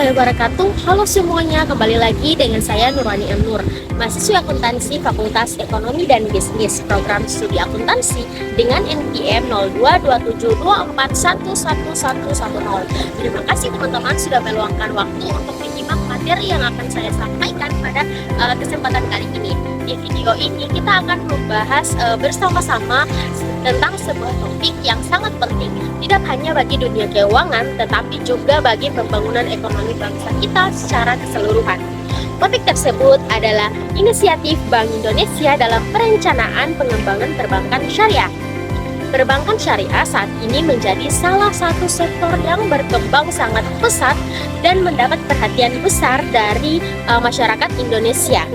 warahmatullahi wabarakatuh. Halo semuanya, kembali lagi dengan saya Nurani M. Nur, mahasiswa akuntansi Fakultas Ekonomi dan Bisnis, program studi akuntansi dengan NPM 022724111110. Terima kasih teman-teman sudah meluangkan waktu untuk menyimak materi yang akan saya sampaikan pada kesempatan kali ini. Di video ini kita akan membahas bersama-sama tentang sebuah topik yang sangat penting, tidak hanya bagi dunia keuangan, tetapi juga bagi pembangunan ekonomi bangsa kita secara keseluruhan. Topik tersebut adalah inisiatif Bank Indonesia dalam perencanaan pengembangan perbankan syariah. Perbankan syariah saat ini menjadi salah satu sektor yang berkembang sangat pesat dan mendapat perhatian besar dari masyarakat Indonesia.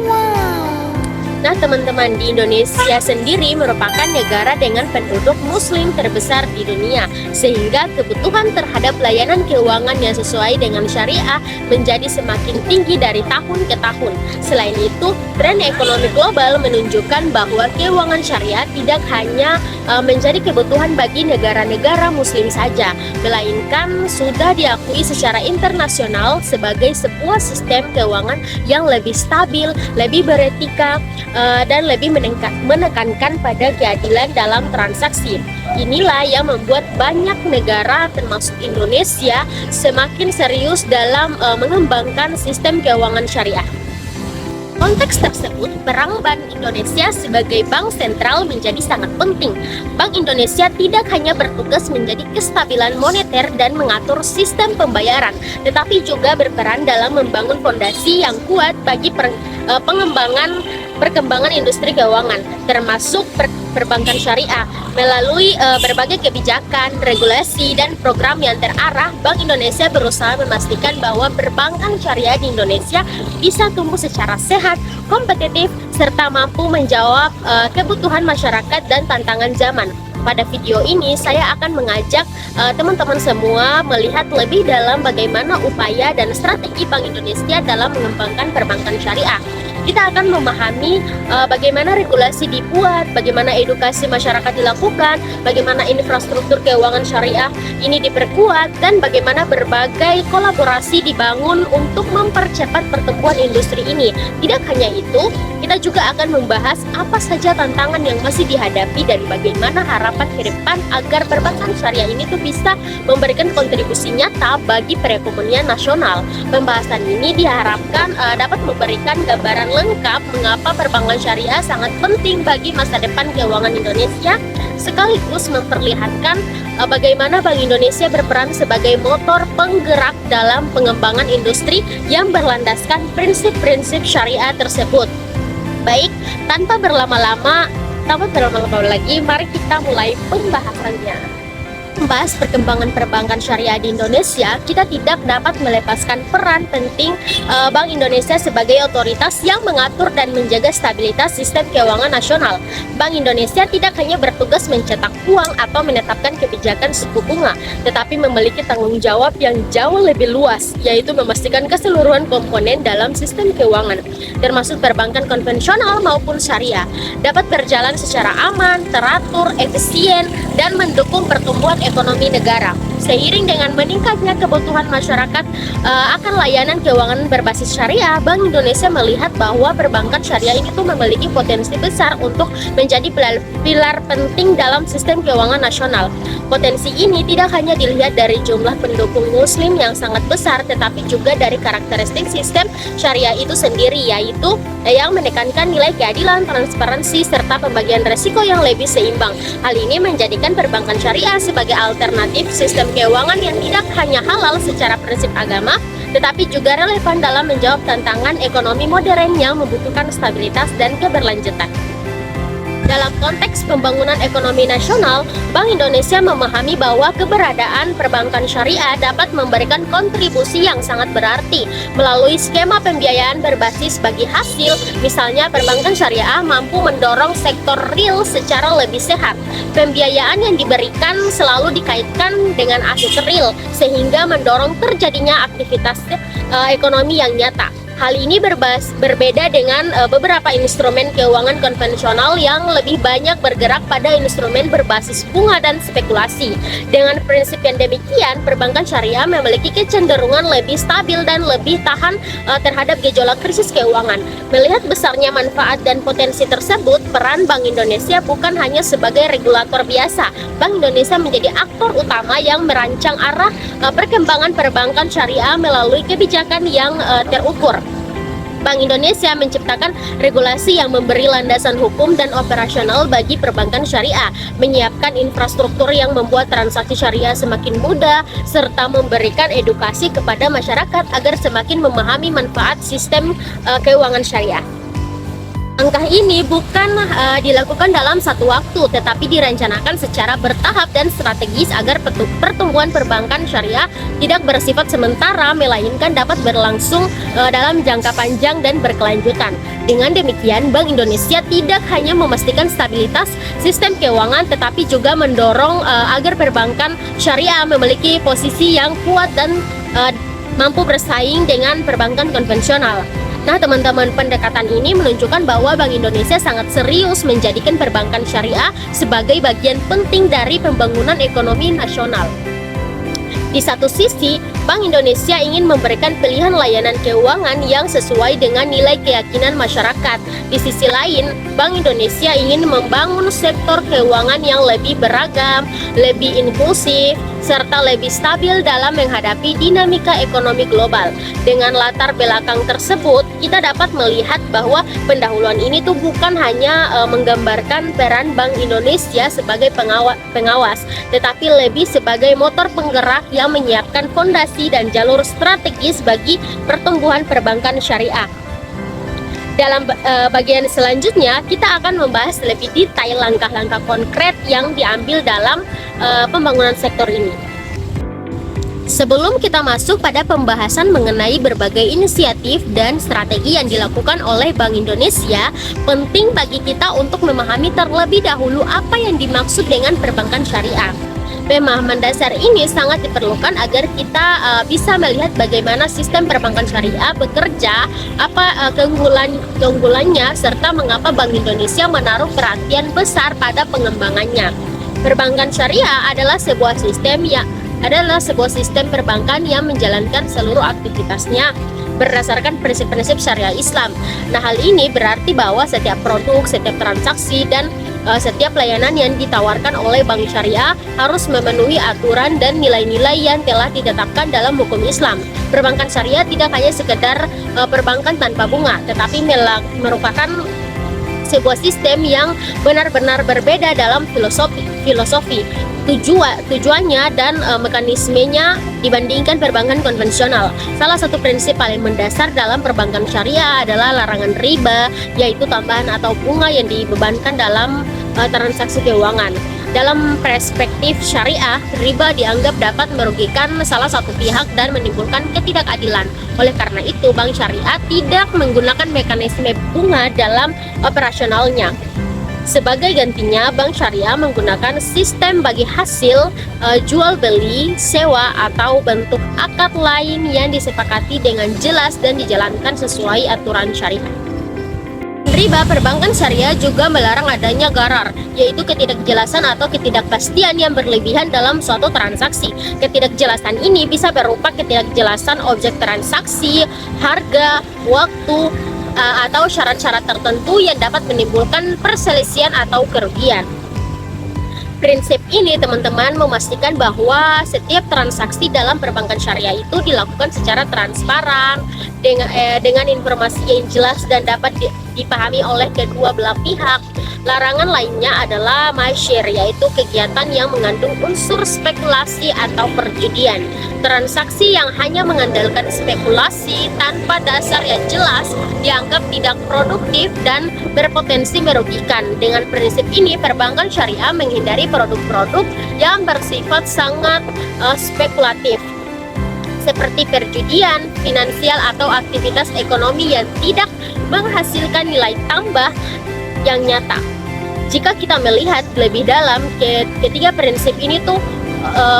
Nah teman-teman, di Indonesia sendiri merupakan negara dengan penduduk muslim terbesar di dunia, sehingga kebutuhan terhadap layanan keuangan yang sesuai dengan syariah menjadi semakin tinggi dari tahun ke tahun. Selain itu, tren ekonomi global menunjukkan bahwa keuangan syariah tidak hanya menjadi kebutuhan bagi negara-negara muslim saja, melainkan sudah diakui secara internasional sebagai sebuah sistem keuangan yang lebih stabil, lebih beretika, dan lebih menekankan pada keadilan dalam transaksi. Inilah yang membuat banyak negara termasuk Indonesia semakin serius dalam mengembangkan sistem keuangan syariah. Konteks tersebut, peran Bank Indonesia sebagai bank sentral menjadi sangat penting. Bank Indonesia tidak hanya bertugas menjadi kestabilan moneter dan mengatur sistem pembayaran, tetapi juga berperan dalam membangun fondasi yang kuat bagi perkembangan industri keuangan, termasuk perbankan syariah. Melalui berbagai kebijakan, regulasi, dan program yang terarah, Bank Indonesia berusaha memastikan bahwa perbankan syariah di Indonesia bisa tumbuh secara sehat, kompetitif, serta mampu menjawab kebutuhan masyarakat dan tantangan zaman. Pada video ini, saya akan mengajak teman-teman semua melihat lebih dalam bagaimana upaya dan strategi Bank Indonesia dalam mengembangkan perbankan syariah. Kita akan memahami bagaimana regulasi dibuat, bagaimana edukasi masyarakat dilakukan, bagaimana infrastruktur keuangan syariah ini diperkuat, dan bagaimana berbagai kolaborasi dibangun untuk mempercepat pertumbuhan industri ini. Tidak hanya itu, kita juga akan membahas apa saja tantangan yang masih dihadapi dan bagaimana harapan ke depan agar perbankan syariah ini tuh bisa memberikan kontribusi nyata bagi perekonomian nasional. Pembahasan ini diharapkan dapat memberikan gambaran lengkap mengapa perbankan syariah sangat penting bagi masa depan keuangan Indonesia, sekaligus memperlihatkan bagaimana Bank Indonesia berperan sebagai motor penggerak dalam pengembangan industri yang berlandaskan prinsip-prinsip syariah tersebut. Baik, tanpa berlama-lama lagi, mari kita mulai pembahasannya. Membahas perkembangan perbankan syariah di Indonesia, kita tidak dapat melepaskan peran penting Bank Indonesia sebagai otoritas yang mengatur dan menjaga stabilitas sistem keuangan nasional. Bank Indonesia tidak hanya bertugas mencetak uang atau menetapkan kebijakan suku bunga, tetapi memiliki tanggung jawab yang jauh lebih luas, yaitu memastikan keseluruhan komponen dalam sistem keuangan, termasuk perbankan konvensional maupun syariah, dapat berjalan secara aman, teratur, efisien, dan mendukung pertumbuhan ekonomi negara. Seiring dengan meningkatnya kebutuhan masyarakat akan layanan keuangan berbasis syariah, Bank Indonesia melihat bahwa perbankan syariah ini tuh memiliki potensi besar untuk menjadi pilar penting dalam sistem keuangan nasional. Potensi ini tidak hanya dilihat dari jumlah pendukung muslim yang sangat besar, tetapi juga dari karakteristik sistem syariah itu sendiri, yaitu yang menekankan nilai keadilan, transparansi, serta pembagian risiko yang lebih seimbang. Hal ini menjadikan perbankan syariah sebagai alternatif sistem keuangan yang tidak hanya halal secara prinsip agama, tetapi juga relevan dalam menjawab tantangan ekonomi modern yang membutuhkan stabilitas dan keberlanjutan. Dalam konteks pembangunan ekonomi nasional, Bank Indonesia memahami bahwa keberadaan perbankan syariah dapat memberikan kontribusi yang sangat berarti melalui skema pembiayaan berbasis bagi hasil. Misalnya, perbankan syariah mampu mendorong sektor real secara lebih sehat. Pembiayaan yang diberikan selalu dikaitkan dengan aset real, sehingga mendorong terjadinya aktivitas ekonomi yang nyata. Hal ini berbeda dengan beberapa instrumen keuangan konvensional yang lebih banyak bergerak pada instrumen berbasis bunga dan spekulasi. Dengan prinsip yang demikian, perbankan syariah memiliki kecenderungan lebih stabil dan lebih tahan terhadap gejolak krisis keuangan. Melihat besarnya manfaat dan potensi tersebut, peran Bank Indonesia bukan hanya sebagai regulator biasa. Bank Indonesia menjadi aktor utama yang merancang arah perkembangan perbankan syariah melalui kebijakan yang terukur. Bank Indonesia menciptakan regulasi yang memberi landasan hukum dan operasional bagi perbankan syariah, menyiapkan infrastruktur yang membuat transaksi syariah semakin mudah, serta memberikan edukasi kepada masyarakat agar semakin memahami manfaat sistem keuangan syariah. Langkah ini bukan dilakukan dalam satu waktu, tetapi direncanakan secara bertahap dan strategis agar pertumbuhan perbankan syariah tidak bersifat sementara, melainkan dapat berlangsung dalam jangka panjang dan berkelanjutan. Dengan demikian, Bank Indonesia tidak hanya memastikan stabilitas sistem keuangan, tetapi juga mendorong agar perbankan syariah memiliki posisi yang kuat dan mampu bersaing dengan perbankan konvensional. Nah, teman-teman, pendekatan ini menunjukkan bahwa Bank Indonesia sangat serius menjadikan perbankan syariah sebagai bagian penting dari pembangunan ekonomi nasional. Di satu sisi, Bank Indonesia ingin memberikan pilihan layanan keuangan yang sesuai dengan nilai keyakinan masyarakat. Di sisi lain, Bank Indonesia ingin membangun sektor keuangan yang lebih beragam, lebih inklusif, serta lebih stabil dalam menghadapi dinamika ekonomi global. Dengan latar belakang tersebut, kita dapat melihat bahwa pendahuluan ini tuh bukan hanya menggambarkan peran Bank Indonesia sebagai pengawas, tetapi lebih sebagai motor penggerak yang menyiapkan fondasi dan jalur strategis bagi pertumbuhan perbankan syariah. Dalam bagian selanjutnya, kita akan membahas lebih detail langkah-langkah konkret yang diambil dalam pembangunan sektor ini. Sebelum kita masuk pada pembahasan mengenai berbagai inisiatif dan strategi yang dilakukan oleh Bank Indonesia, penting bagi kita untuk memahami terlebih dahulu apa yang dimaksud dengan perbankan syariah. Pemahaman dasar ini sangat diperlukan agar kita bisa melihat bagaimana sistem perbankan syariah bekerja, apa keunggulannya, serta mengapa Bank Indonesia menaruh perhatian besar pada pengembangannya. Perbankan syariah adalah sebuah sistem perbankan yang menjalankan seluruh aktivitasnya berdasarkan prinsip-prinsip syariah Islam. Nah, hal ini berarti bahwa setiap produk, setiap transaksi, dan setiap layanan yang ditawarkan oleh bank syariah harus memenuhi aturan dan nilai-nilai yang telah ditetapkan dalam hukum Islam. Perbankan syariah tidak hanya sekedar perbankan tanpa bunga, tetapi merupakan sebuah sistem yang benar-benar berbeda dalam filosofi, tujuannya dan mekanismenya dibandingkan perbankan konvensional. Salah satu prinsip paling mendasar dalam perbankan syariah adalah larangan riba, yaitu tambahan atau bunga yang dibebankan dalam transaksi keuangan. Dalam perspektif syariah, riba dianggap dapat merugikan salah satu pihak dan menimbulkan ketidakadilan. Oleh karena itu, bank syariah tidak menggunakan mekanisme bunga dalam operasionalnya. Sebagai gantinya, bank syariah menggunakan sistem bagi hasil jual beli, sewa, atau bentuk akad lain yang disepakati dengan jelas dan dijalankan sesuai aturan syariah. Riba, perbankan syariah juga melarang adanya gharar, yaitu ketidakjelasan atau ketidakpastian yang berlebihan dalam suatu transaksi. Ketidakjelasan ini bisa berupa ketidakjelasan objek transaksi, harga, waktu, atau syarat-syarat tertentu yang dapat menimbulkan perselisihan atau kerugian. Prinsip ini, teman-teman, memastikan bahwa setiap transaksi dalam perbankan syariah itu dilakukan secara transparan, dengan informasi yang jelas dan dapat dipahami oleh kedua belah pihak. Larangan lainnya adalah masyir, yaitu kegiatan yang mengandung unsur spekulasi atau perjudian. Transaksi yang hanya mengandalkan spekulasi tanpa dasar yang jelas dianggap tidak produktif dan berpotensi merugikan. Dengan prinsip ini, perbankan syariah menghindari produk-produk yang bersifat sangat spekulatif, seperti perjudian, finansial, atau aktivitas ekonomi yang tidak menghasilkan nilai tambah yang nyata. Jika kita melihat lebih dalam, ketiga prinsip ini tuh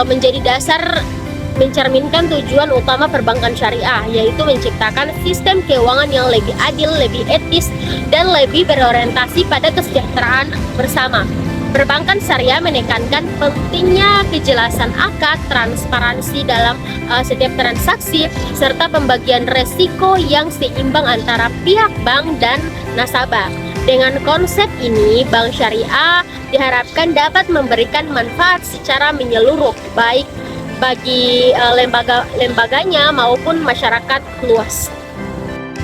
menjadi dasar mencerminkan tujuan utama perbankan syariah, yaitu menciptakan sistem keuangan yang lebih adil, lebih etis, dan lebih berorientasi pada kesejahteraan bersama. Perbankan syariah menekankan pentingnya kejelasan akad, transparansi dalam setiap transaksi, serta pembagian resiko yang seimbang antara pihak bank dan nasabah. Dengan konsep ini, bank syariah diharapkan dapat memberikan manfaat secara menyeluruh, baik bagi lembaganya maupun masyarakat luas.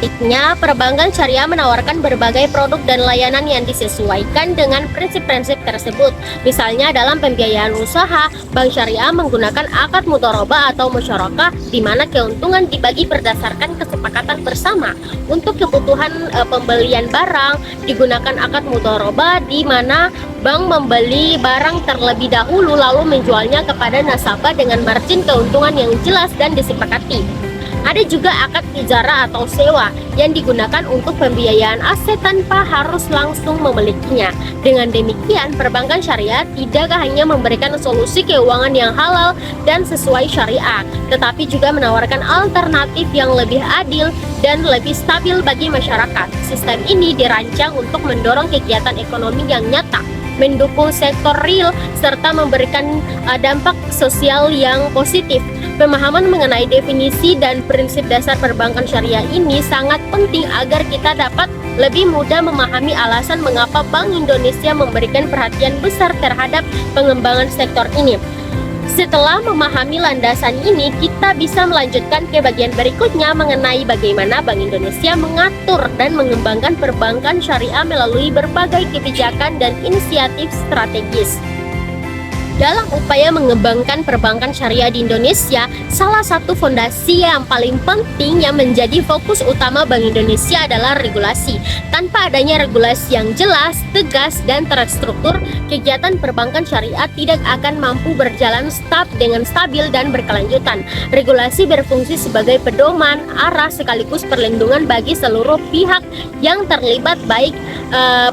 Sebaliknya, perbankan syariah menawarkan berbagai produk dan layanan yang disesuaikan dengan prinsip-prinsip tersebut. Misalnya dalam pembiayaan usaha, bank syariah menggunakan akad mudharabah atau musyarakah, di mana keuntungan dibagi berdasarkan kesepakatan bersama. Untuk kebutuhan pembelian barang, digunakan akad mudharabah, di mana bank membeli barang terlebih dahulu lalu menjualnya kepada nasabah dengan margin keuntungan yang jelas dan disepakati. Ada juga akad ijarah atau sewa yang digunakan untuk pembiayaan aset tanpa harus langsung memilikinya. Dengan demikian, perbankan syariah tidak hanya memberikan solusi keuangan yang halal dan sesuai syariah, tetapi juga menawarkan alternatif yang lebih adil dan lebih stabil bagi masyarakat. Sistem ini dirancang untuk mendorong kegiatan ekonomi yang nyata, mendukung sektor real, serta memberikan dampak sosial yang positif. Pemahaman mengenai definisi dan prinsip dasar perbankan syariah ini sangat penting agar kita dapat lebih mudah memahami alasan mengapa Bank Indonesia memberikan perhatian besar terhadap pengembangan sektor ini. Setelah memahami landasan ini, kita bisa melanjutkan ke bagian berikutnya mengenai bagaimana Bank Indonesia mengatur dan mengembangkan perbankan syariah melalui berbagai kebijakan dan inisiatif strategis. Dalam upaya mengembangkan perbankan syariah di Indonesia, salah satu fondasi yang paling penting yang menjadi fokus utama Bank Indonesia adalah regulasi. Tanpa adanya regulasi yang jelas, tegas, dan terstruktur, kegiatan perbankan syariah tidak akan mampu berjalan dengan stabil dan berkelanjutan. Regulasi berfungsi sebagai pedoman, arah, sekaligus perlindungan bagi seluruh pihak yang terlibat, baik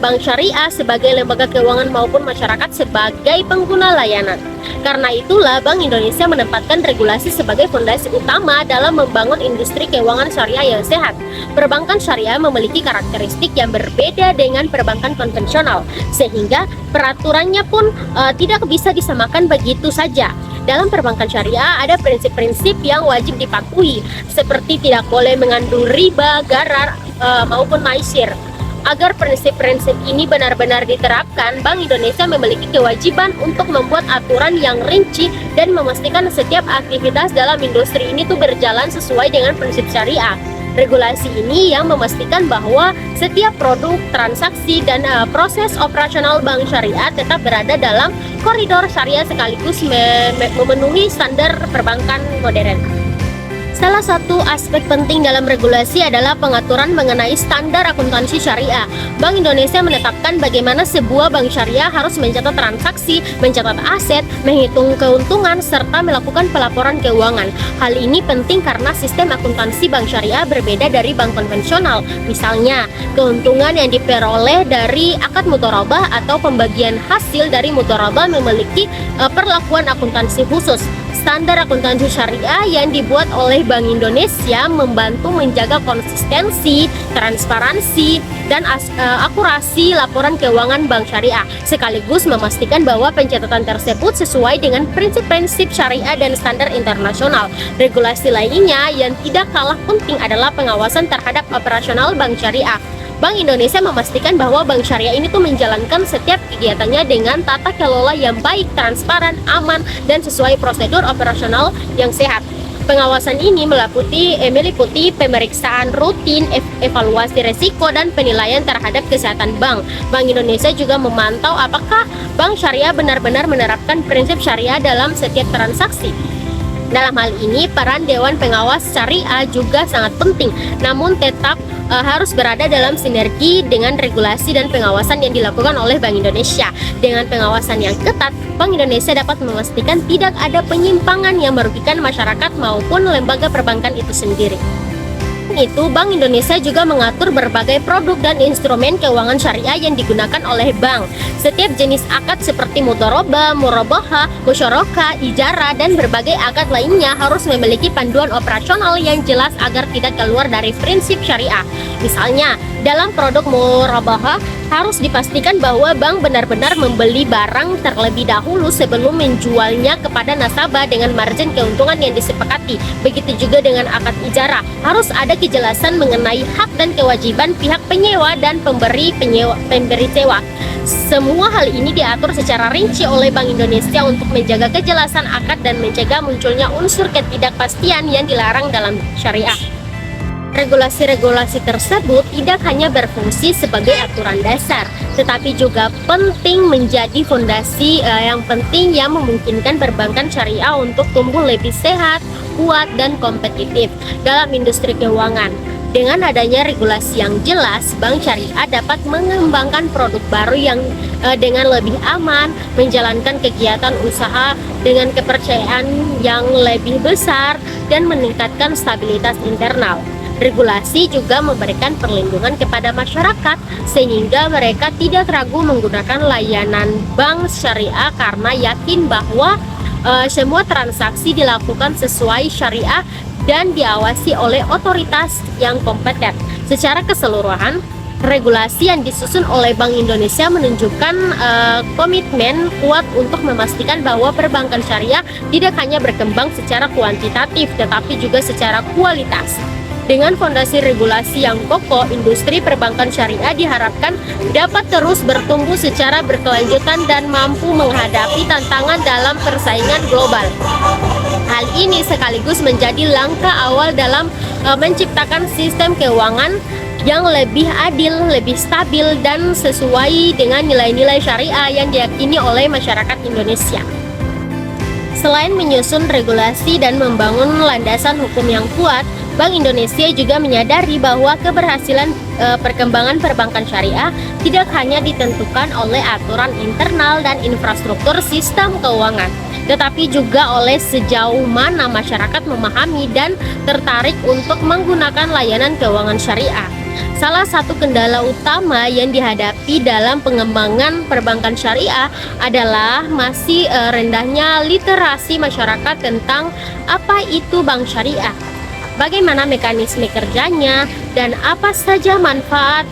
bank syariah sebagai lembaga keuangan maupun masyarakat sebagai pengguna layanan. Karena itulah Bank Indonesia menempatkan regulasi sebagai fondasi utama dalam membangun industri keuangan syariah yang sehat. Perbankan syariah memiliki karakteristik yang berbeda dengan perbankan konvensional, sehingga peraturannya pun tidak bisa disamakan begitu saja. Dalam perbankan syariah ada prinsip-prinsip yang wajib dipatuhi, seperti tidak boleh mengandung riba, gharar, maupun maisir. Agar prinsip-prinsip ini benar-benar diterapkan, Bank Indonesia memiliki kewajiban untuk membuat aturan yang rinci dan memastikan setiap aktivitas dalam industri ini tuh berjalan sesuai dengan prinsip syariah. Regulasi ini yang memastikan bahwa setiap produk, transaksi, dan proses operasional bank syariah tetap berada dalam koridor syariah sekaligus memenuhi standar perbankan modern. Salah satu aspek penting dalam regulasi adalah pengaturan mengenai standar akuntansi syariah. Bank Indonesia menetapkan bagaimana sebuah bank syariah harus mencatat transaksi, mencatat aset, menghitung keuntungan, serta melakukan pelaporan keuangan. Hal ini penting karena sistem akuntansi bank syariah berbeda dari bank konvensional. Misalnya, keuntungan yang diperoleh dari akad mudharabah atau pembagian hasil dari mudharabah memiliki perlakuan akuntansi khusus. Standar akuntansi syariah yang dibuat oleh Bank Indonesia membantu menjaga konsistensi, transparansi, dan akurasi laporan keuangan bank syariah, sekaligus memastikan bahwa pencatatan tersebut sesuai dengan prinsip-prinsip syariah dan standar internasional. Regulasi lainnya yang tidak kalah penting adalah pengawasan terhadap operasional bank syariah. Bank Indonesia memastikan bahwa bank syariah ini tuh menjalankan setiap kegiatannya dengan tata kelola yang baik, transparan, aman, dan sesuai prosedur operasional yang sehat. Pengawasan ini meliputi pemeriksaan rutin, evaluasi risiko, dan penilaian terhadap kesehatan bank. Bank Indonesia juga memantau apakah bank syariah benar-benar menerapkan prinsip syariah dalam setiap transaksi. Dalam hal ini, peran Dewan Pengawas Syariah juga sangat penting, namun tetap harus berada dalam sinergi dengan regulasi dan pengawasan yang dilakukan oleh Bank Indonesia. Dengan pengawasan yang ketat, Bank Indonesia dapat memastikan tidak ada penyimpangan yang merugikan masyarakat maupun lembaga perbankan itu sendiri. itu, Bank Indonesia juga mengatur berbagai produk dan instrumen keuangan syariah yang digunakan oleh bank. Setiap jenis akad seperti mudharabah, murabaha, musyarakah, ijarah, dan berbagai akad lainnya harus memiliki panduan operasional yang jelas agar tidak keluar dari prinsip syariah. Misalnya, dalam produk murabaha harus dipastikan bahwa bank benar-benar membeli barang terlebih dahulu sebelum menjualnya kepada nasabah dengan margin keuntungan yang disepakati. Begitu juga dengan akad ijarah, harus ada kejelasan mengenai hak dan kewajiban pihak penyewa dan pemberi sewa. Semua hal ini diatur secara rinci oleh Bank Indonesia untuk menjaga kejelasan akad dan mencegah munculnya unsur ketidakpastian yang dilarang dalam syariah. Regulasi-regulasi tersebut tidak hanya berfungsi sebagai aturan dasar, tetapi juga penting menjadi fondasi yang penting yang memungkinkan perbankan syariah untuk tumbuh lebih sehat, kuat, dan kompetitif dalam industri keuangan. Dengan adanya regulasi yang jelas, bank syariah dapat mengembangkan produk baru yang dengan lebih aman, menjalankan kegiatan usaha dengan kepercayaan yang lebih besar, dan meningkatkan stabilitas internal. Regulasi juga memberikan perlindungan kepada masyarakat sehingga mereka tidak ragu menggunakan layanan bank syariah karena yakin bahwa semua transaksi dilakukan sesuai syariah dan diawasi oleh otoritas yang kompeten. Secara keseluruhan, regulasi yang disusun oleh Bank Indonesia menunjukkan komitmen kuat untuk memastikan bahwa perbankan syariah tidak hanya berkembang secara kuantitatif tetapi juga secara kualitas. Dengan fondasi regulasi yang kokoh, industri perbankan syariah diharapkan dapat terus bertumbuh secara berkelanjutan dan mampu menghadapi tantangan dalam persaingan global. Hal ini sekaligus menjadi langkah awal dalam menciptakan sistem keuangan yang lebih adil, lebih stabil, dan sesuai dengan nilai-nilai syariah yang diyakini oleh masyarakat Indonesia. Selain menyusun regulasi dan membangun landasan hukum yang kuat, Bank Indonesia juga menyadari bahwa keberhasilan perkembangan perbankan syariah tidak hanya ditentukan oleh aturan internal dan infrastruktur sistem keuangan, tetapi juga oleh sejauh mana masyarakat memahami dan tertarik untuk menggunakan layanan keuangan syariah. Salah satu kendala utama yang dihadapi dalam pengembangan perbankan syariah adalah masih rendahnya literasi masyarakat tentang apa itu bank syariah, bagaimana mekanisme kerjanya, dan apa saja manfaat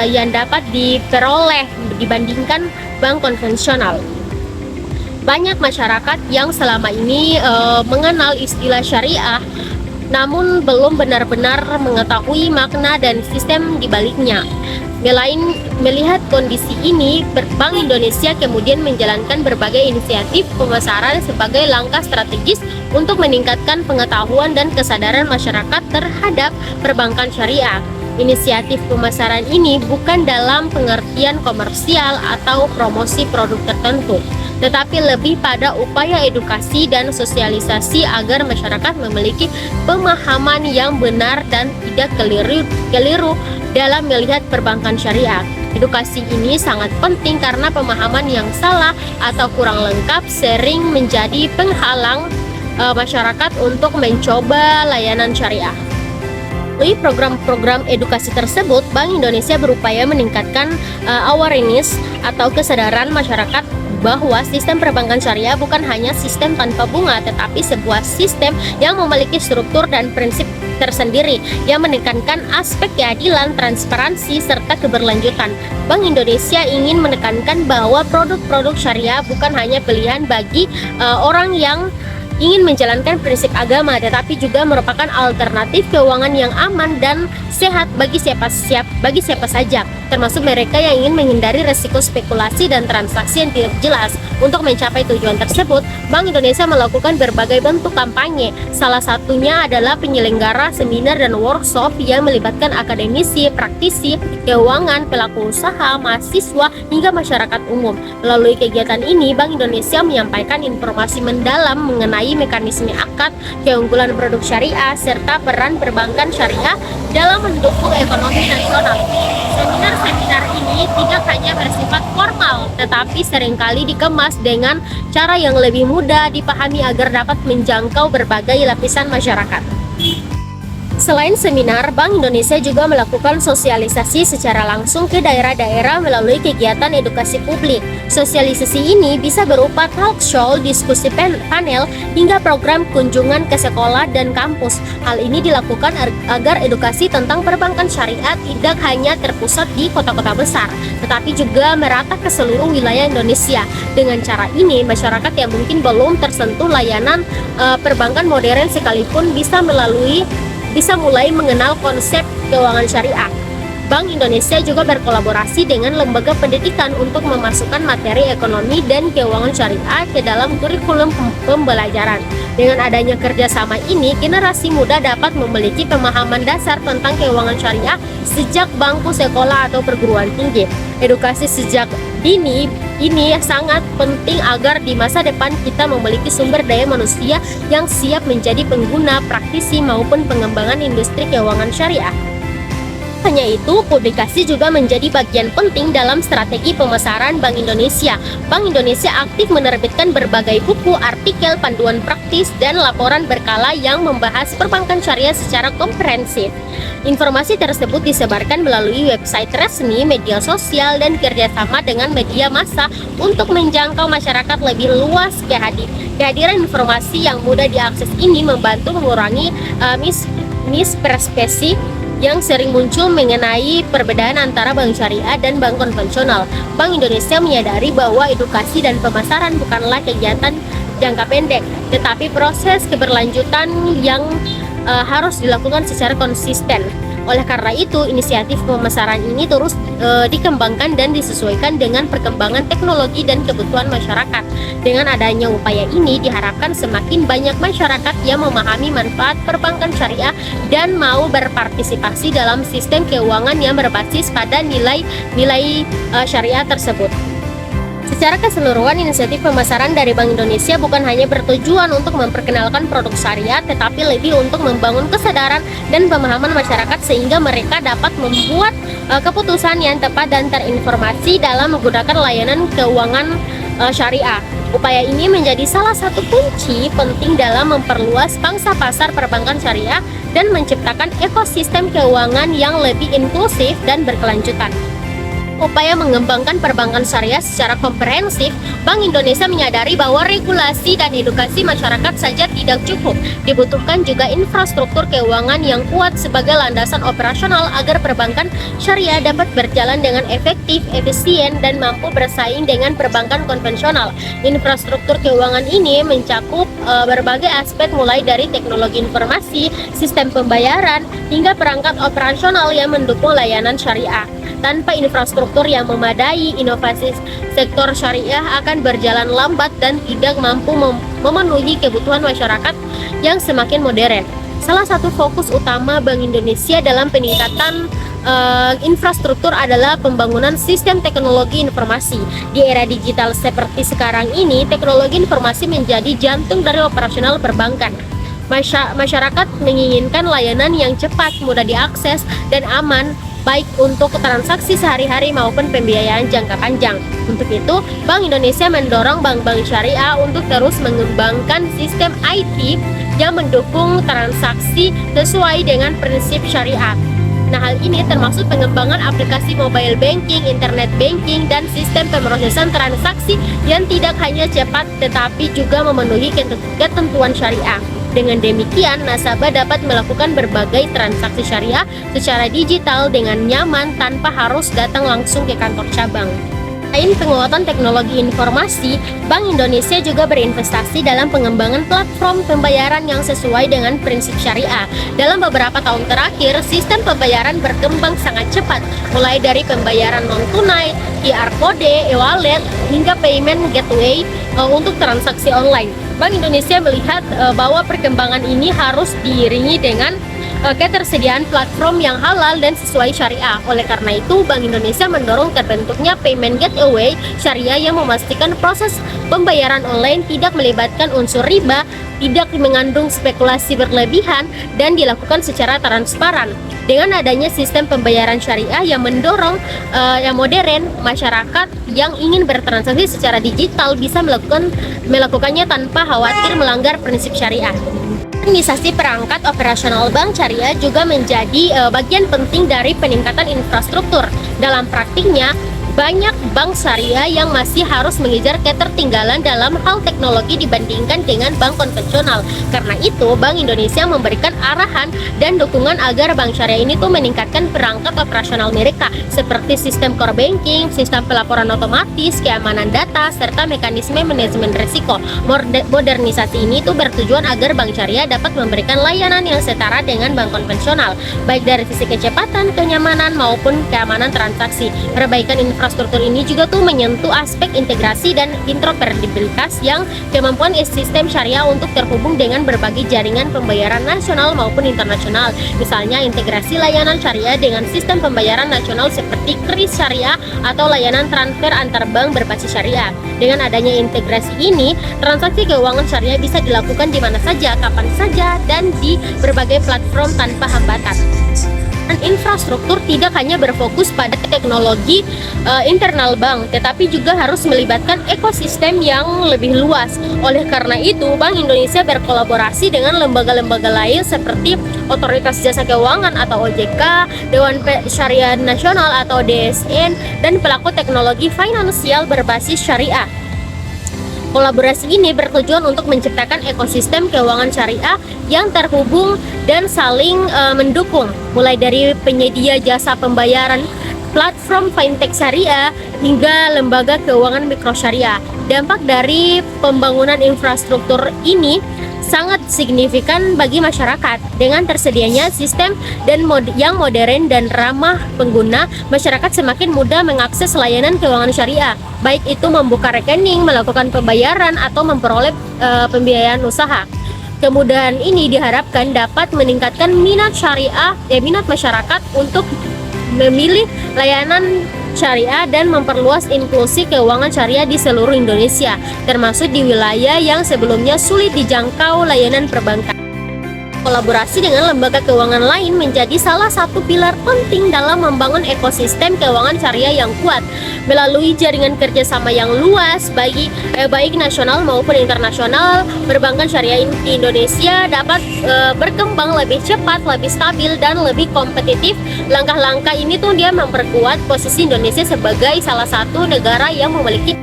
yang dapat diperoleh dibandingkan bank konvensional. Banyak masyarakat yang selama ini mengenal istilah syariah namun belum benar-benar mengetahui makna dan sistem di baliknya. Melihat kondisi ini, Bank Indonesia kemudian menjalankan berbagai inisiatif pemasaran sebagai langkah strategis untuk meningkatkan pengetahuan dan kesadaran masyarakat terhadap perbankan syariah. Inisiatif pemasaran ini bukan dalam pengertian komersial atau promosi produk tertentu, tetapi lebih pada upaya edukasi dan sosialisasi agar masyarakat memiliki pemahaman yang benar dan tidak keliru dalam melihat perbankan syariah. Edukasi ini sangat penting karena pemahaman yang salah atau kurang lengkap sering menjadi penghalang masyarakat untuk mencoba layanan syariah. Melalui program-program edukasi tersebut, Bank Indonesia berupaya meningkatkan awareness atau kesadaran masyarakat bahwa sistem perbankan syariah bukan hanya sistem tanpa bunga, tetapi sebuah sistem yang memiliki struktur dan prinsip tersendiri yang menekankan aspek keadilan, transparansi, serta keberlanjutan. Bank Indonesia ingin menekankan bahwa produk-produk syariah bukan hanya pilihan bagi orang yang ingin menjalankan prinsip agama, tetapi juga merupakan alternatif keuangan yang aman dan sehat bagi siapa saja, termasuk mereka yang ingin menghindari resiko spekulasi dan transaksi yang tidak jelas. Untuk mencapai tujuan tersebut, Bank Indonesia melakukan berbagai bentuk kampanye. Salah satunya adalah penyelenggara seminar dan workshop yang melibatkan akademisi, praktisi keuangan, pelaku usaha, mahasiswa, hingga masyarakat umum. Melalui kegiatan ini, Bank Indonesia menyampaikan informasi mendalam mengenai mekanisme akad, keunggulan produk syariah, serta peran perbankan syariah dalam mendukung ekonomi nasional. Seminar-seminar ini tidak hanya bersifat formal, tetapi seringkali dikemas dengan cara yang lebih mudah dipahami agar dapat menjangkau berbagai lapisan masyarakat. Selain seminar, Bank Indonesia juga melakukan sosialisasi secara langsung ke daerah-daerah melalui kegiatan edukasi publik. Sosialisasi ini bisa berupa talk show, diskusi panel, hingga program kunjungan ke sekolah dan kampus. Hal ini dilakukan agar edukasi tentang perbankan syariah tidak hanya terpusat di kota-kota besar, tetapi juga merata ke seluruh wilayah Indonesia. Dengan cara ini, masyarakat yang mungkin belum tersentuh layanan perbankan modern sekalipun bisa mulai mengenal konsep keuangan syariah. Bank Indonesia juga berkolaborasi dengan lembaga pendidikan untuk memasukkan materi ekonomi dan keuangan syariah ke dalam kurikulum pembelajaran. Dengan adanya kerjasama ini, generasi muda dapat memiliki pemahaman dasar tentang keuangan syariah sejak bangku sekolah atau perguruan tinggi. Edukasi sejak dini ini sangat penting agar di masa depan kita memiliki sumber daya manusia yang siap menjadi pengguna, praktisi maupun pengembangan industri keuangan syariah. Hanya itu, publikasi juga menjadi bagian penting dalam strategi pemasaran Bank Indonesia. Bank Indonesia aktif menerbitkan berbagai buku, artikel, panduan praktis, dan laporan berkala yang membahas perbankan syariah secara komprehensif. Informasi tersebut disebarkan melalui website resmi, media sosial, dan kerjasama dengan media massa untuk menjangkau masyarakat lebih luas. Kehadiran informasi yang mudah diakses ini membantu mengurangi mispersepsi yang sering muncul mengenai perbedaan antara bank syariah dan bank konvensional. Bank Indonesia menyadari bahwa edukasi dan pemasaran bukanlah kegiatan jangka pendek, tetapi proses keberlanjutan yang harus dilakukan secara konsisten. Oleh karena itu, inisiatif pemasaran ini terus dikembangkan dan disesuaikan dengan perkembangan teknologi dan kebutuhan masyarakat. Dengan adanya upaya ini, diharapkan semakin banyak masyarakat yang memahami manfaat perbankan syariah dan mau berpartisipasi dalam sistem keuangan yang berbasis pada nilai-nilai syariah tersebut. Secara keseluruhan, inisiatif pemasaran dari Bank Indonesia bukan hanya bertujuan untuk memperkenalkan produk syariah, tetapi lebih untuk membangun kesadaran dan pemahaman masyarakat sehingga mereka dapat membuat keputusan yang tepat dan terinformasi dalam menggunakan layanan keuangan syariah. Upaya ini menjadi salah satu kunci penting dalam memperluas pangsa pasar perbankan syariah dan menciptakan ekosistem keuangan yang lebih inklusif dan berkelanjutan. Upaya mengembangkan perbankan syariah secara komprehensif, Bank Indonesia menyadari bahwa regulasi dan edukasi masyarakat saja tidak cukup. Dibutuhkan juga infrastruktur keuangan yang kuat sebagai landasan operasional agar perbankan syariah dapat berjalan dengan efektif, efisien, dan mampu bersaing dengan perbankan konvensional. Infrastruktur keuangan ini mencakup berbagai aspek mulai dari teknologi informasi, sistem pembayaran, hingga perangkat operasional yang mendukung layanan syariah. Tanpa infrastruktur yang memadai, inovasi sektor syariah akan berjalan lambat dan tidak mampu memenuhi kebutuhan masyarakat yang semakin modern. Salah satu fokus utama Bank Indonesia dalam peningkatan infrastruktur adalah pembangunan sistem teknologi informasi. Di era digital seperti sekarang ini, teknologi informasi menjadi jantung dari operasional perbankan. Masyarakat menginginkan layanan yang cepat, mudah diakses, dan aman, baik untuk transaksi sehari-hari maupun pembiayaan jangka panjang. Untuk itu, Bank Indonesia mendorong bank-bank syariah untuk terus mengembangkan sistem IT yang mendukung transaksi sesuai dengan prinsip syariah. Nah, hal ini termasuk pengembangan aplikasi mobile banking, internet banking, dan sistem pemrosesan transaksi yang tidak hanya cepat tetapi juga memenuhi ketentuan syariah. Dengan demikian, nasabah dapat melakukan berbagai transaksi syariah secara digital dengan nyaman tanpa harus datang langsung ke kantor cabang. Selain penguatan teknologi informasi, Bank Indonesia juga berinvestasi dalam pengembangan platform pembayaran yang sesuai dengan prinsip syariah. Dalam beberapa tahun terakhir, sistem pembayaran berkembang sangat cepat, mulai dari pembayaran non-tunai, QR code, e-wallet, hingga payment gateway untuk transaksi online. Bank Indonesia melihat bahwa perkembangan ini harus diiringi dengan ketersediaan platform yang halal dan sesuai syariah. Oleh karena itu, Bank Indonesia mendorong terbentuknya payment gateway syariah yang memastikan proses pembayaran online tidak melibatkan unsur riba, tidak mengandung spekulasi berlebihan, dan dilakukan secara transparan. Dengan adanya sistem pembayaran syariah yang mendorong yang modern, masyarakat yang ingin bertransaksi secara digital bisa melakukannya tanpa khawatir melanggar prinsip syariah. Modernisasi perangkat operasional bank syariah juga menjadi bagian penting dari peningkatan infrastruktur. Dalam praktiknya, banyak bank syariah yang masih harus mengejar ketertinggalan dalam hal teknologi dibandingkan dengan bank konvensional. Karena itu, Bank Indonesia memberikan arahan dan dukungan agar bank syariah ini tuh meningkatkan perangkat operasional mereka seperti sistem core banking, sistem pelaporan otomatis, keamanan data, serta mekanisme manajemen risiko. Modernisasi ini tuh bertujuan agar bank syariah dapat memberikan layanan yang setara dengan bank konvensional, baik dari sisi kecepatan, kenyamanan, maupun keamanan transaksi. Perbaikan infrastruktur ini juga tuh menyentuh aspek integrasi dan interoperabilitas yang kemampuan sistem syariah untuk terhubung dengan berbagai jaringan pembayaran nasional maupun internasional. Misalnya integrasi layanan syariah dengan sistem pembayaran nasional seperti KRIS syariah atau layanan transfer antar bank berbasis syariah. Dengan adanya integrasi ini, transaksi keuangan syariah bisa dilakukan di mana saja, kapan saja, dan di berbagai platform tanpa hambatan. Dan infrastruktur tidak hanya berfokus pada teknologi internal bank, tetapi juga harus melibatkan ekosistem yang lebih luas. Oleh karena itu, Bank Indonesia berkolaborasi dengan lembaga-lembaga lain seperti Otoritas Jasa Keuangan atau OJK, Dewan Syariah Nasional atau DSN, dan pelaku teknologi finansial berbasis syariah. Kolaborasi ini bertujuan untuk menciptakan ekosistem keuangan syariah yang terhubung dan saling mendukung, mulai dari penyedia jasa pembayaran, platform fintech syariah, hingga lembaga keuangan mikro syariah. Dampak dari pembangunan infrastruktur ini sangat signifikan bagi masyarakat. Dengan tersedianya sistem yang modern dan ramah pengguna, masyarakat semakin mudah mengakses layanan keuangan syariah, baik itu membuka rekening, melakukan pembayaran, atau memperoleh pembiayaan usaha. Kemudahan ini diharapkan dapat meningkatkan minat masyarakat untuk memilih layanan syariah dan memperluas inklusi keuangan syariah di seluruh Indonesia, termasuk di wilayah yang sebelumnya sulit dijangkau layanan perbankan. Kolaborasi dengan lembaga keuangan lain menjadi salah satu pilar penting dalam membangun ekosistem keuangan syariah yang kuat. Melalui jaringan kerjasama yang luas baik nasional maupun internasional, perbankan syariah di Indonesia dapat berkembang lebih cepat, lebih stabil, dan lebih kompetitif. Langkah-langkah ini tuh dia memperkuat posisi Indonesia sebagai salah satu negara yang memiliki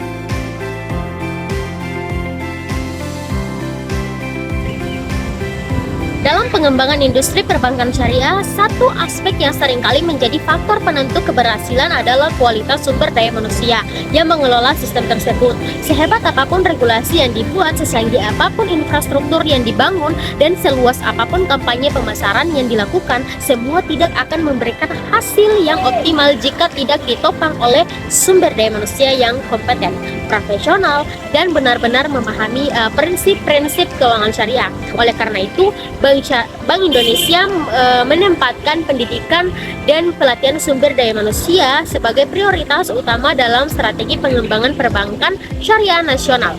dalam pengembangan industri perbankan syariah. Satu aspek yang seringkali menjadi faktor penentu keberhasilan adalah kualitas sumber daya manusia yang mengelola sistem tersebut. Sehebat apapun regulasi yang dibuat, secanggih apapun infrastruktur yang dibangun, dan seluas apapun kampanye pemasaran yang dilakukan, semua tidak akan memberikan hasil yang optimal jika tidak ditopang oleh sumber daya manusia yang kompeten, profesional, dan benar-benar memahami prinsip-prinsip keuangan syariah. Oleh karena itu, Bank Indonesia menempatkan pendidikan dan pelatihan sumber daya manusia sebagai prioritas utama dalam strategi pengembangan perbankan syariah nasional.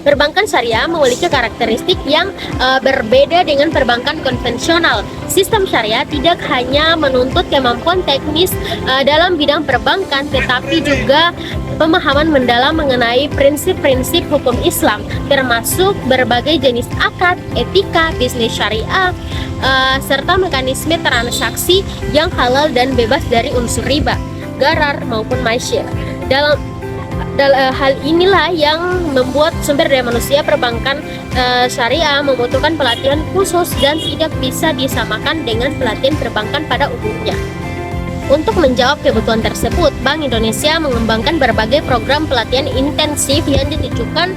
Perbankan syariah memiliki karakteristik yang berbeda dengan perbankan konvensional. Sistem syariah tidak hanya menuntut kemampuan teknis dalam bidang perbankan, tetapi juga pemahaman mendalam mengenai prinsip-prinsip hukum Islam, termasuk berbagai jenis akad, etika, bisnis syariah, serta mekanisme transaksi yang halal dan bebas dari unsur riba, gharar, maupun masyir. Dalam hal inilah yang membuat sumber daya manusia perbankan syariah membutuhkan pelatihan khusus dan tidak bisa disamakan dengan pelatihan perbankan pada umumnya. Untuk menjawab kebutuhan tersebut, Bank Indonesia mengembangkan berbagai program pelatihan intensif yang ditujukan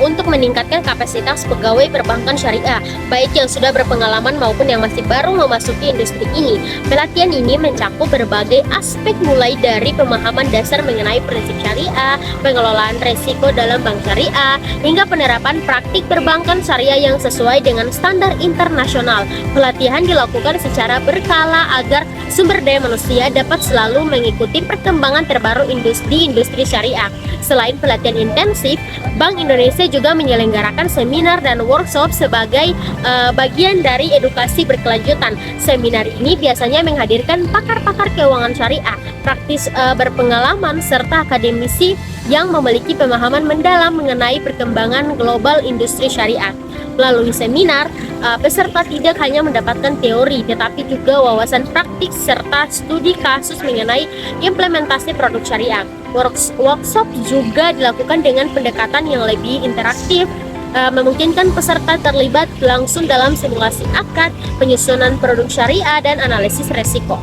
untuk meningkatkan kapasitas pegawai perbankan syariah, baik yang sudah berpengalaman maupun yang masih baru memasuki industri ini. Pelatihan ini mencakup berbagai aspek, mulai dari pemahaman dasar mengenai prinsip syariah, pengelolaan risiko dalam bank syariah, hingga penerapan praktik perbankan syariah yang sesuai dengan standar internasional. Pelatihan dilakukan secara berkala agar sumber daya manusia dapat selalu mengikuti perkembangan terbaru industri syariah. Selain pelatihan intensif, Bank Indonesia juga menyelenggarakan seminar dan workshop sebagai bagian dari edukasi berkelanjutan. Seminar ini biasanya menghadirkan pakar-pakar keuangan syariah, praktis berpengalaman, serta akademisi yang memiliki pemahaman mendalam mengenai perkembangan global industri syariah. Melalui seminar, peserta tidak hanya mendapatkan teori, tetapi juga wawasan praktik serta studi kasus mengenai implementasi produk syariah. Workshop juga dilakukan dengan pendekatan yang lebih interaktif, memungkinkan peserta terlibat langsung dalam simulasi akad, penyusunan produk syariah, dan analisis resiko.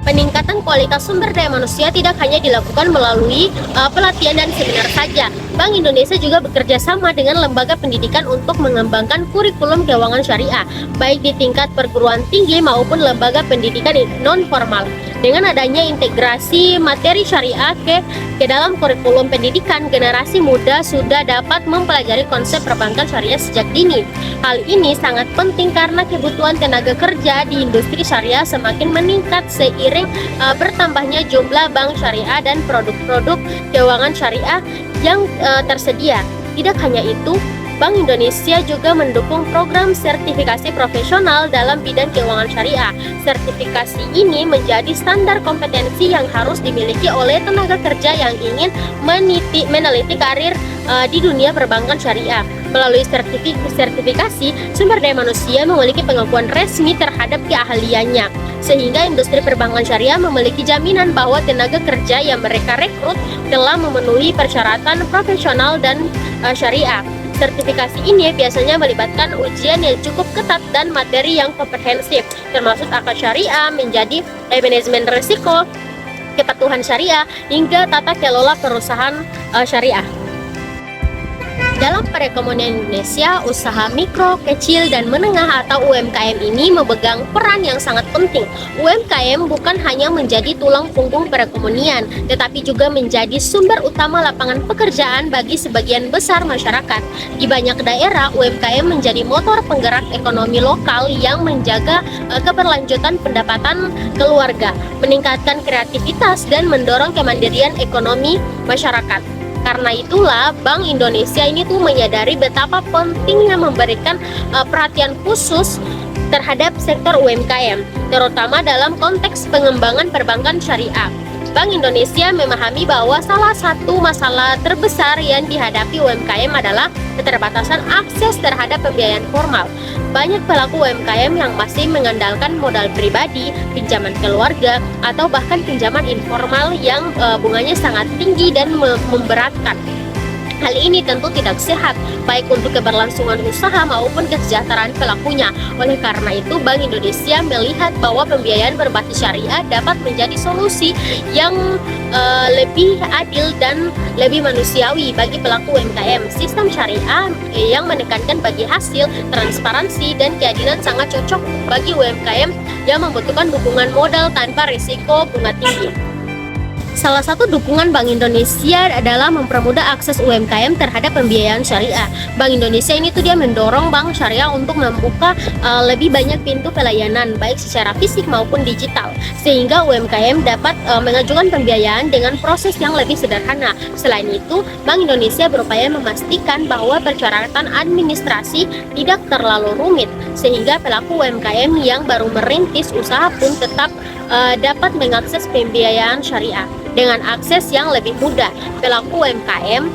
Peningkatan kualitas sumber daya manusia tidak hanya dilakukan melalui pelatihan dan seminar saja. Bank Indonesia juga bekerja sama dengan lembaga pendidikan untuk mengembangkan kurikulum keuangan syariah, baik di tingkat perguruan tinggi maupun lembaga pendidikan non-formal. Dengan adanya integrasi materi syariah ke dalam kurikulum pendidikan, generasi muda sudah dapat mempelajari konsep perbankan syariah sejak dini. Hal ini sangat penting karena kebutuhan tenaga kerja di industri syariah semakin meningkat seiring bertambahnya jumlah bank syariah dan produk-produk keuangan syariah yang tersedia. Tidak hanya itu, Bank Indonesia juga mendukung program sertifikasi profesional dalam bidang keuangan syariah. Sertifikasi ini menjadi standar kompetensi yang harus dimiliki oleh tenaga kerja yang ingin meneliti karir di dunia perbankan syariah. Melalui sertifikasi, sumber daya manusia memiliki pengakuan resmi terhadap keahliannya, sehingga industri perbankan syariah memiliki jaminan bahwa tenaga kerja yang mereka rekrut telah memenuhi persyaratan profesional dan syariah. Sertifikasi ini biasanya melibatkan ujian yang cukup ketat dan materi yang komprehensif, termasuk akad syariah, manajemen risiko, kepatuhan syariah, hingga tata kelola perusahaan syariah. Dalam perekonomian Indonesia, usaha mikro, kecil, dan menengah atau UMKM ini memegang peran yang sangat penting. UMKM bukan hanya menjadi tulang punggung perekonomian, tetapi juga menjadi sumber utama lapangan pekerjaan bagi sebagian besar masyarakat. Di banyak daerah, UMKM menjadi motor penggerak ekonomi lokal yang menjaga keberlanjutan pendapatan keluarga, meningkatkan kreativitas, dan mendorong kemandirian ekonomi masyarakat. Karena itulah Bank Indonesia ini tuh menyadari betapa pentingnya memberikan perhatian khusus terhadap sektor UMKM, terutama dalam konteks pengembangan perbankan syariah. Bank Indonesia memahami bahwa salah satu masalah terbesar yang dihadapi UMKM adalah keterbatasan akses terhadap pembiayaan formal. Banyak pelaku UMKM yang masih mengandalkan modal pribadi, pinjaman keluarga, atau bahkan pinjaman informal yang bunganya sangat tinggi dan memberatkan. Hal ini tentu tidak sehat, baik untuk keberlangsungan usaha maupun kesejahteraan pelakunya. Oleh karena itu, Bank Indonesia melihat bahwa pembiayaan berbasis syariah dapat menjadi solusi yang lebih adil dan lebih manusiawi bagi pelaku UMKM. Sistem syariah yang menekankan bagi hasil, transparansi, dan keadilan sangat cocok bagi UMKM yang membutuhkan dukungan modal tanpa risiko bunga tinggi. Salah satu dukungan Bank Indonesia adalah mempermudah akses UMKM terhadap pembiayaan syariah. Bank Indonesia ini tuh dia mendorong bank syariah untuk membuka lebih banyak pintu pelayanan baik secara fisik maupun digital, sehingga UMKM dapat mengajukan pembiayaan dengan proses yang lebih sederhana. Selain itu, Bank Indonesia berupaya memastikan bahwa persyaratan administrasi tidak terlalu rumit, sehingga pelaku UMKM yang baru merintis usaha pun tetap dapat mengakses pembiayaan syariah. Dengan akses yang lebih mudah, pelaku UMKM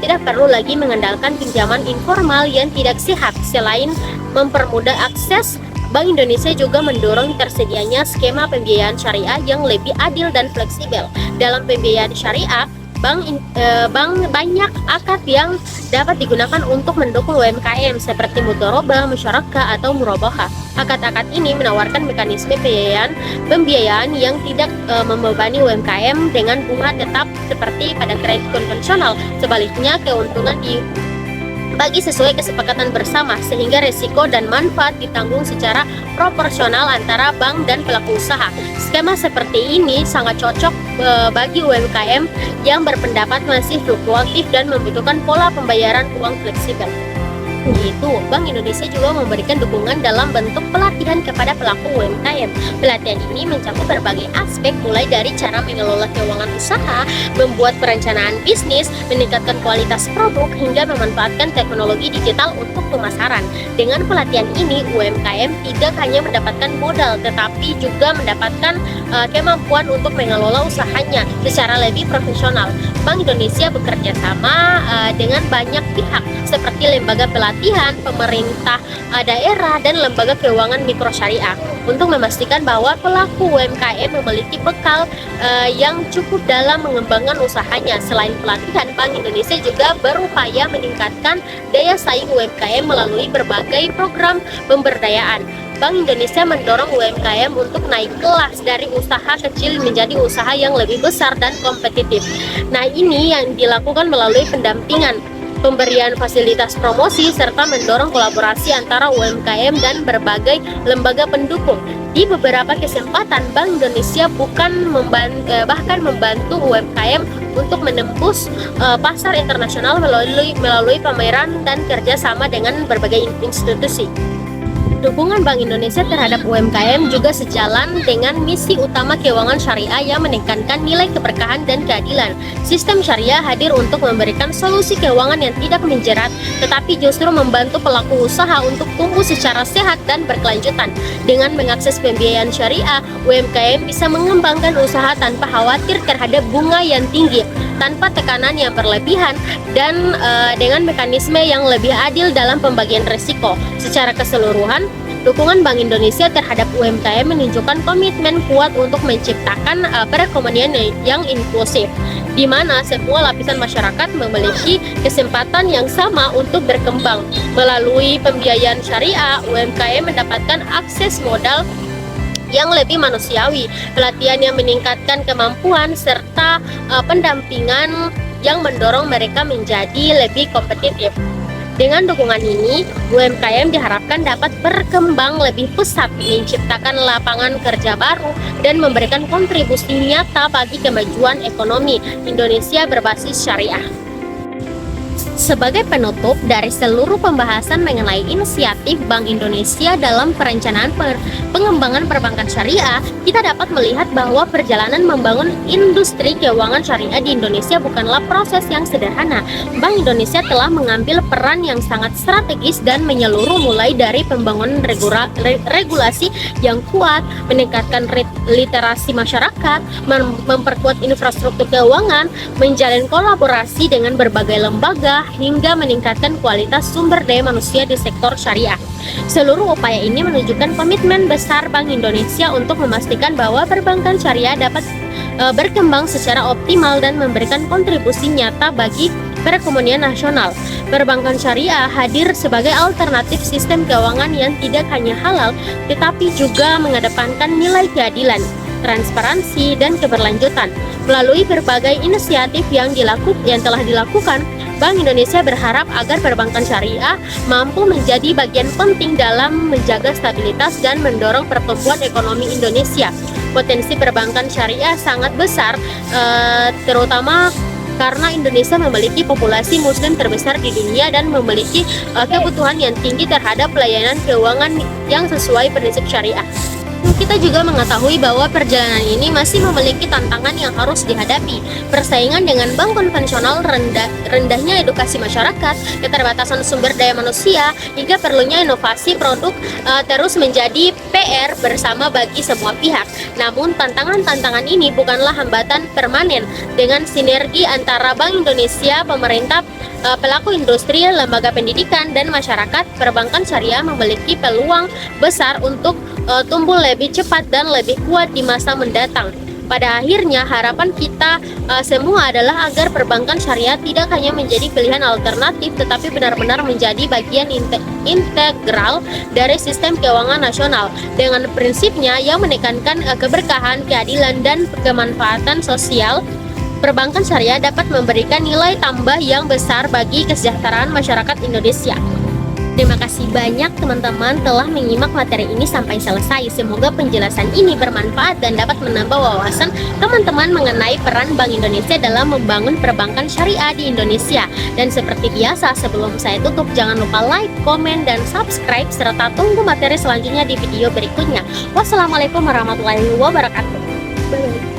tidak perlu lagi mengandalkan pinjaman informal yang tidak sehat. Selain mempermudah akses, Bank Indonesia juga mendorong tersedianya skema pembiayaan syariah yang lebih adil dan fleksibel. Dalam pembiayaan syariah, bank banyak akad yang dapat digunakan untuk mendukung UMKM seperti mudharabah, musyarakah, atau murabahah. Akad-akad ini menawarkan mekanisme pembiayaan yang tidak membebani UMKM dengan bunga tetap seperti pada kredit konvensional. Sebaliknya, keuntungan dibagi sesuai kesepakatan bersama, sehingga risiko dan manfaat ditanggung secara proporsional antara bank dan pelaku usaha. Skema seperti ini sangat cocok bagi UMKM yang berpendapat masih fluktuatif dan membutuhkan pola pembayaran uang fleksibel. begitu, Bank Indonesia juga memberikan dukungan dalam bentuk pelatihan kepada pelaku UMKM. Pelatihan ini mencakup berbagai aspek mulai dari cara mengelola keuangan usaha, membuat perencanaan bisnis, meningkatkan kualitas produk, hingga memanfaatkan teknologi digital untuk pemasaran. Dengan pelatihan ini, UMKM tidak hanya mendapatkan modal, tetapi juga mendapatkan kemampuan untuk mengelola usahanya secara lebih profesional. Bank Indonesia bekerja sama dengan banyak pihak seperti lembaga pelatihan, pemerintah daerah, dan lembaga keuangan mikro syariah untuk memastikan bahwa pelaku UMKM memiliki bekal yang cukup dalam mengembangkan usahanya. Selain pelatihan, Bank Indonesia juga berupaya meningkatkan daya saing UMKM melalui berbagai program pemberdayaan. Bank Indonesia mendorong UMKM untuk naik kelas dari usaha kecil menjadi usaha yang lebih besar dan kompetitif. Nah, ini yang dilakukan melalui pendampingan, pemberian fasilitas promosi, serta mendorong kolaborasi antara UMKM dan berbagai lembaga pendukung. Di beberapa kesempatan, Bank Indonesia bahkan membantu UMKM untuk menembus pasar internasional melalui pameran dan kerjasama dengan berbagai institusi. Dukungan Bank Indonesia terhadap UMKM juga sejalan dengan misi utama keuangan syariah yang menekankan nilai keberkahan dan keadilan. Sistem syariah hadir untuk memberikan solusi keuangan yang tidak menjerat, tetapi justru membantu pelaku usaha untuk tumbuh secara sehat dan berkelanjutan. Dengan mengakses pembiayaan syariah, UMKM bisa mengembangkan usaha tanpa khawatir terhadap bunga yang tinggi, tanpa tekanan yang berlebihan, dan dengan mekanisme yang lebih adil dalam pembagian risiko. Secara keseluruhan, dukungan Bank Indonesia terhadap UMKM menunjukkan komitmen kuat untuk menciptakan perekonomian yang inklusif, di mana semua lapisan masyarakat memiliki kesempatan yang sama untuk berkembang. Melalui pembiayaan syariah, UMKM mendapatkan akses modal yang lebih manusiawi, pelatihan yang meningkatkan kemampuan, serta pendampingan yang mendorong mereka menjadi lebih kompetitif. Dengan dukungan ini, UMKM diharapkan dapat berkembang lebih pesat, menciptakan lapangan kerja baru, dan memberikan kontribusi nyata bagi kemajuan ekonomi Indonesia berbasis syariah. Sebagai penutup dari seluruh pembahasan mengenai inisiatif Bank Indonesia dalam perencanaan pengembangan perbankan syariah, kita dapat melihat bahwa perjalanan membangun industri keuangan syariah di Indonesia bukanlah proses yang sederhana. Bank Indonesia telah mengambil peran yang sangat strategis dan menyeluruh, mulai dari pembangunan regulasi yang kuat, meningkatkan literasi masyarakat, memperkuat infrastruktur keuangan, menjalin kolaborasi dengan berbagai lembaga, hingga meningkatkan kualitas sumber daya manusia di sektor syariah. Seluruh upaya ini menunjukkan komitmen besar Bank Indonesia untuk memastikan bahwa perbankan syariah dapat berkembang secara optimal dan memberikan kontribusi nyata bagi perekonomian nasional. Perbankan syariah hadir sebagai alternatif sistem keuangan yang tidak hanya halal, tetapi juga mengedepankan nilai keadilan, transparansi, dan keberlanjutan. Melalui berbagai inisiatif yang telah dilakukan, Bank Indonesia berharap agar perbankan syariah mampu menjadi bagian penting dalam menjaga stabilitas dan mendorong pertumbuhan ekonomi Indonesia. Potensi perbankan syariah sangat besar, terutama karena Indonesia memiliki populasi muslim terbesar di dunia dan memiliki kebutuhan yang tinggi terhadap pelayanan keuangan yang sesuai prinsip syariah. Kita juga mengetahui bahwa perjalanan ini masih memiliki tantangan yang harus dihadapi. Persaingan dengan bank konvensional, rendahnya edukasi masyarakat, keterbatasan sumber daya manusia, hingga perlunya inovasi produk terus menjadi PR bersama bagi semua pihak. Namun tantangan-tantangan ini bukanlah hambatan permanen. Dengan sinergi antara Bank Indonesia, pemerintah, pelaku industri, lembaga pendidikan, dan masyarakat, perbankan syariah memiliki peluang besar untuk tumbuh lebih cepat dan lebih kuat di masa mendatang. Pada akhirnya, harapan kita semua adalah agar perbankan syariah tidak hanya menjadi pilihan alternatif, tetapi benar-benar menjadi bagian integral dari sistem keuangan nasional. Dengan prinsipnya yang menekankan keberkahan, keadilan, dan kemanfaatan sosial, perbankan syariah dapat memberikan nilai tambah yang besar bagi kesejahteraan masyarakat Indonesia. Terima kasih banyak teman-teman telah menyimak materi ini sampai selesai. Semoga penjelasan ini bermanfaat dan dapat menambah wawasan teman-teman mengenai peran Bank Indonesia dalam membangun perbankan syariah di Indonesia. Dan seperti biasa, sebelum saya tutup, jangan lupa like, komen, dan subscribe, serta tunggu materi selanjutnya di video berikutnya. Wassalamualaikum warahmatullahi wabarakatuh. Bye.